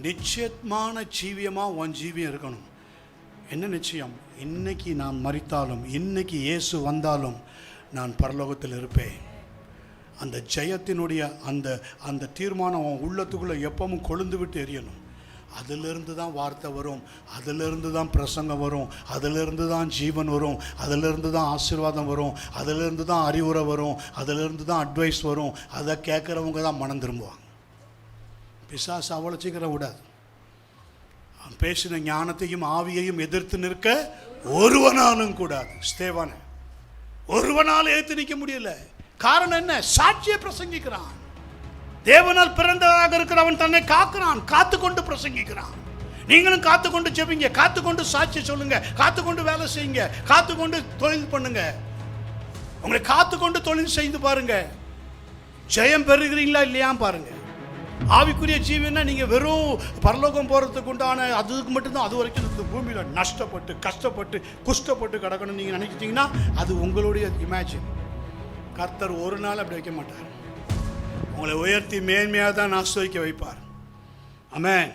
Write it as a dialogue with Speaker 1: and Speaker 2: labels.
Speaker 1: நிச்சயமான ஜீவியமாக உன் ஜீவியம் இருக்கணும். என்ன நிச்சயம்? இன்னைக்கு நான் மரித்தாலும், இன்னைக்கு இயேசு வந்தாலும் நான் பரலோகத்தில் இருப்பேன். அந்த ஜெயத்தினுடைய அந்த அந்த தீர்மானம் உன் உள்ளத்துக்குள்ளே எப்பவும் கொழுந்து விட்டு எரியணும். அதிலிருந்து தான் வார்த்தை வரும், அதிலிருந்து தான் பிரசங்கம் வரும், அதிலிருந்து தான் ஜீவன் வரும், அதிலிருந்து தான் ஆசீர்வாதம் வரும், அதிலிருந்து தான் அறிவுரை வரும், அதிலிருந்து தான் அட்வைஸ் வரும். அதை கேட்குறவங்க தான் மனம் திரும்புவாங்க. பிசாசு அவ்வளோ சீக்கிரம் விடாது. பேசின ஞானத்தையும் ஆவியையும் எதிர்த்து நிற்க ஒருவனாலும் கூடாது. ஸ்தேவானை ஒருவனால் எதிர்த்து நிற்க முடியல. காரணம் என்ன? சாட்சியை பிரசங்கிக்கிறான். தேவனால் பிறந்ததாக இருக்கிறவன் தன்னை காக்கிறான், காத்துக்கொண்டு பிரசங்கிக்கிறான். நீங்களும் காத்துக்கொண்டு ஜெபிங்க, காத்துக்கொண்டு சாட்சி சொல்லுங்க, காத்துக்கொண்டு வேலை செய்யுங்க, காத்துக்கொண்டு தொழில் பண்ணுங்க. உங்களை காத்துக்கொண்டு தொழில் செய்து பாருங்க, ஜெயம் பெறுகிறீங்களா இல்லையா பாருங்க. ஆவிக்குரிய ஜீவனா நீங்கள் வெறும் பரலோகம் போகிறதுக்கு உண்டான அதுக்கு மட்டும்தான், அது வரைக்கும் இந்த பூமியில் நஷ்டப்பட்டு கஷ்டப்பட்டு குஷ்டப்பட்டு கிடக்கணும்னு நீங்கள் நினைச்சிட்டிங்கன்னா அது உங்களுடைய இமேஜின். கர்த்தர் ஒரு நாள் அப்படி வைக்க மாட்டார். உங்களை உயர்த்தி மேன்மையாக தான் ஆசீர்வதிக்க வைப்பார். ஆமென்.